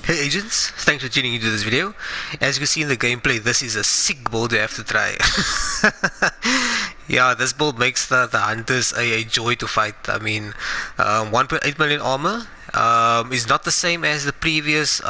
Hey agents, thanks for tuning into this video. As you can see in the gameplay, this is a sick build you have to try. Yeah, this build makes the hunters a joy to fight. I mean, 1.8 million armor is not the same as the previous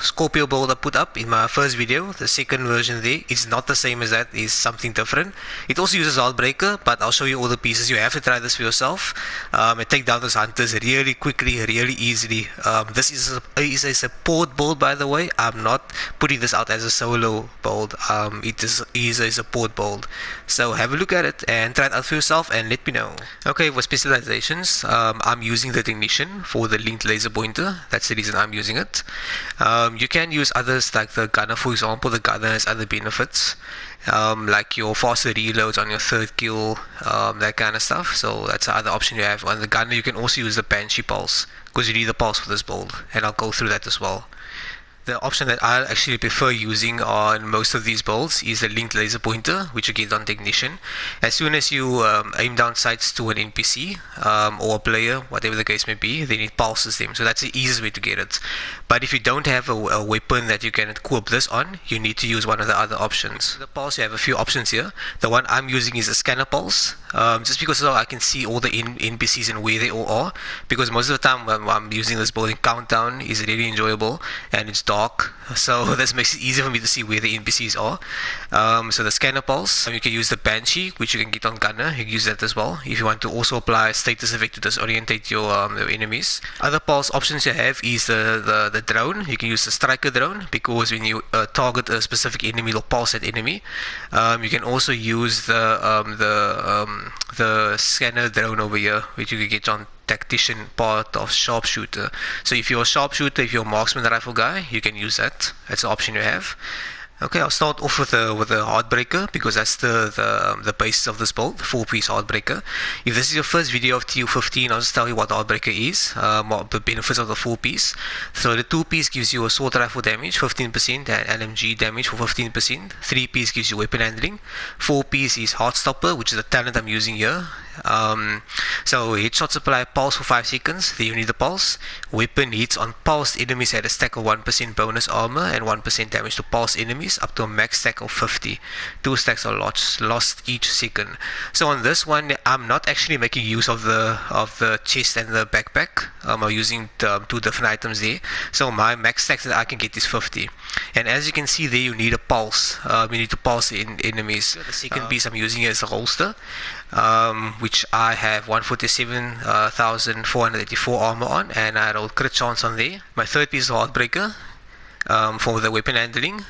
Scorpio build I put up in my first video. The second version there is not the same as that, it's something different. It also uses Heartbreaker, but I'll show you all the pieces. You have to try this for yourself and take down those hunters really quickly, really easily. This is a support build, by the way. I'm not putting this out as a solo build. It is a support build. So have a look at it and try it out for yourself and let me know. Okay, for specializations, I'm using the technician for the linked laser pointer. That's the reason I'm using it. You can use others like the gunner, for example. The gunner has other benefits, like your faster reloads on your third kill, that kind of stuff. So that's the other option you have. On the gunner, you can also use the Banshee pulse, because you need the pulse for this build, and I'll go through that as well. The option that I actually prefer using on most of these builds is the linked laser pointer, which you get on technician. As soon as you aim down sights to an NPC or a player, whatever the case may be, then it pulses them. So that's the easiest way to get it. But if you don't have a weapon that you can equip this on, you need to use one of the other options. The pulse, you have a few options here. The one I'm using is a scanner pulse, just because so I can see all the NPCs and where they all are. Because most of the time when I'm using this building, countdown is really enjoyable and it's dark, so this makes it easy for me to see where the NPCs are. So the scanner pulse, you can use the Banshee, which you can get on gunner. You can use that as well if you want to also apply status effect to disorientate your enemies. Other pulse options you have is the drone. You can use the striker drone, because when you target a specific enemy, it'll pulse that enemy. You can also use the scanner drone over here, which you can get on tactician part of sharpshooter. So if you're a sharpshooter, if you're a marksman rifle guy, you can use that. That's an option you have. Okay, I'll start off with the Heartbreaker, because that's the basis of this build, 4-piece Heartbreaker. If this is your first video of TU15, I'll just tell you what the Heartbreaker is, what the benefits of the 4-piece. So the 2-piece gives you assault rifle damage 15% and LMG damage for 15%. 3-piece gives you weapon handling. 4-piece is Heartstopper, which is the talent I'm using here. So headshots apply pulse for 5 seconds, then you need the pulse. Weapon hits on pulsed enemies at a stack of 1% bonus armor and 1% damage to pulsed enemies up to a max stack of 50. 2 stacks are lost each second. So on this one, I'm not actually making use of the chest and the backpack. I'm using 2 different items there. So my max stack that I can get is 50. And as you can see there, you need a pulse. You need to pulse in enemies. The second piece I'm using here is a holster, which I have 147,484 armor on, and I rolled crit chance on there. My third piece is Heartbreaker. For the weapon handling,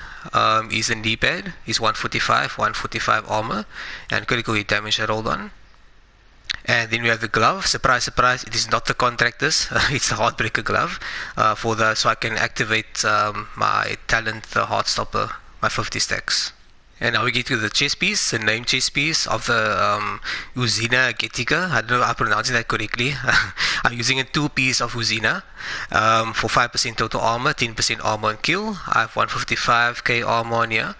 is a knee pad, is 145 armor, and critical hit damage I rolled on. And then we have the glove. Surprise, surprise, it is not the contractors. It's the Heartbreaker glove, so I can activate my talent, the Heartstopper, my 50 stacks. And now we get to the chess piece, the name chess piece of the Uzina Getica. I don't know if I'm pronouncing that correctly. I'm using a 2-piece of Uzina for 5% total armor, 10% armor and kill. I have 155k armor on here.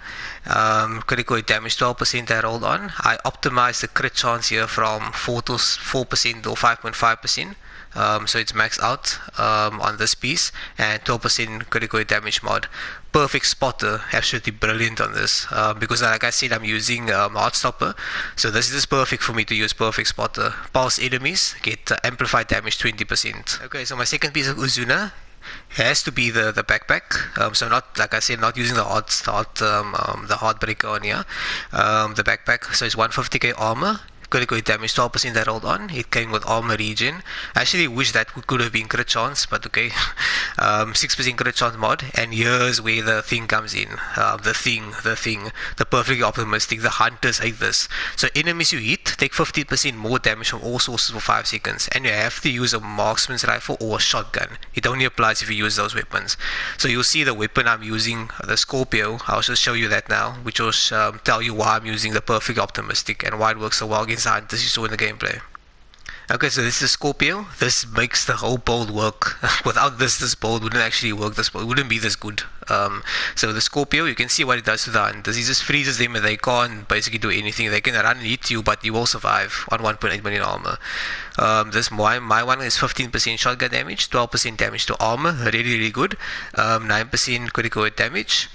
Critical damage 12% I rolled on. I optimized the crit chance here from 4% to 5.5%. So it's maxed out on this piece, and 12% critical damage mod. Perfect spotter, absolutely brilliant on this because like I said, I'm using Heartstopper, so this is perfect for me to use perfect spotter. Pulse enemies get amplified damage 20%. Okay, so my second piece of Uzuna has to be the backpack. So not, like I said, not using the Heartbreaker on here. The backpack, so it's 150k armor. Critical damage 12% I rolled on. It came with armor regen. I actually wish that could have been crit chance, but okay. 6% crit chance mod, and here's where the thing comes in. The perfectly optimistic. The hunters hate this. So enemies you hit take 50% more damage from all sources for 5 seconds, and you have to use a marksman's rifle or a shotgun. It only applies if you use those weapons. So you'll see the weapon I'm using, the Scorpio. I'll just show you that now, which will tell you why I'm using the perfect optimistic and why it works so well against hunters you saw in the gameplay. Okay, so this is Scorpio. This makes the whole build work. Without this build wouldn't actually work. This build wouldn't be this good. So the Scorpio, you can see what it does to the hunters. He just freezes them and they can't basically do anything. They can run and hit you, but you will survive on 1.8 million armor. My one is 15% shotgun damage, 12% damage to armor, really good. 9% critical damage.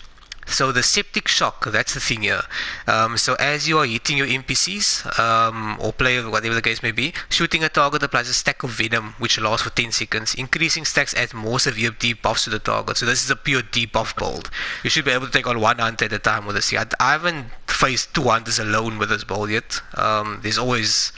So the septic shock, that's the thing here. So as you are hitting your NPCs or player, whatever the case may be, shooting a target applies a stack of venom which lasts for 10 seconds. Increasing stacks add more severe debuffs to the target. So this is a pure debuff build. You should be able to take on one hunter at a time with this. I haven't faced 2 hunters alone with this build yet. There's always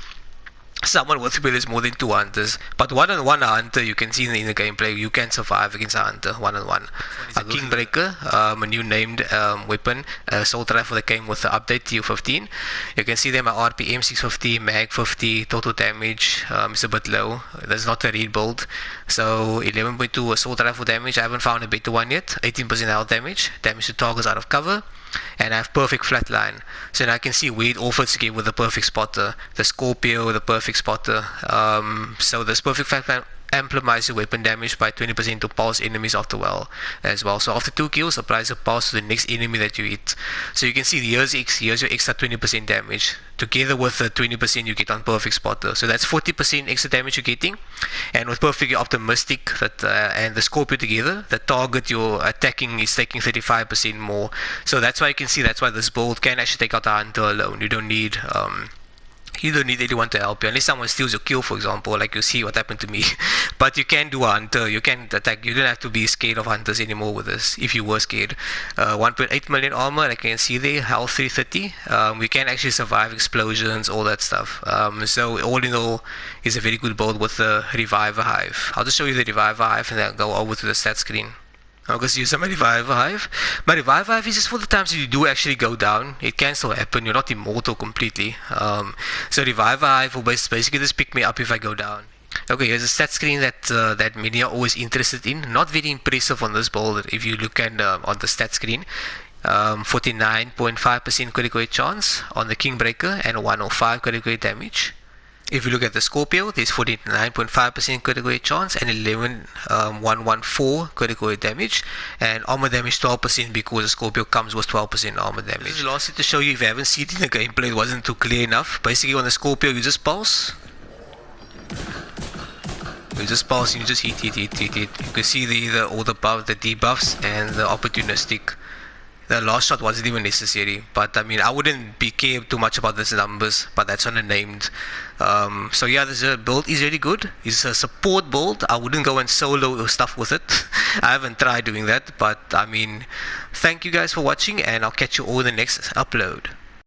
someone with abilities more than 2 hunters, but one-on-one hunter, you can see in the gameplay, you can survive against a hunter one-on-one. A Kingbreaker, a new named weapon, assault rifle that came with the update TU15. You can see them at RPM 650, mag 50, total damage is a bit low. That's not a read build. So 11.2 assault rifle damage. I haven't found a better one yet. 18% health damage to targets out of cover. And I have perfect flatline, so now I can see where it all fits together with the perfect spotter, the Scorpio, the perfect spotter. So this perfect flatline amplifies your weapon damage by 20% to pulse enemies after well as well. So after 2 kills, applies a pulse to the next enemy that you hit. So you can see here's your extra 20% damage together with the 20% you get on perfect spotter. So that's 40% extra damage you're getting, and with perfectly optimistic and the Scorpio together, the target you're attacking is taking 35% more. So that's why you can see that's why this build can actually take out the hunter alone. You don't need anyone to help you unless someone steals your kill, for example, like you see what happened to me. But you can do a hunter, you can attack. You don't have to be scared of hunters anymore with this if you were scared. 1.8 million armor, like you can see there, health 330. We can actually survive explosions, all that stuff. So all in all, it's a very good build with the Reviver Hive. I'll just show you the Reviver Hive and then I'll go over to the stat screen. I'm going to use my Reviver Hive. My Reviver Hive is just for the times that you do actually go down. It can still happen. You're not immortal completely. So Reviver Hive will basically just pick me up if I go down. Okay, here's a stat screen that many are always interested in. Not very impressive on this build if you look at on the stat screen. 49.5% critical hit chance on the Kingbreaker and 105 critical hit damage. If you look at the Scorpio, there's 49.5% critical hit chance and 114 critical hit damage, and armor damage 12% because the Scorpio comes with 12% armor damage. This is lastly to show you, if you haven't seen it in the gameplay, it wasn't too clear enough. Basically on the Scorpio you just pulse. You just pulse and you just hit. You can see all the debuffs and the opportunistic. The last shot wasn't even necessary, but I mean, I wouldn't be care too much about these numbers, but that's unnamed. So yeah, this build is really good. It's a support build. I wouldn't go and solo stuff with it. I haven't tried doing that, but I mean, thank you guys for watching, and I'll catch you all in the next upload.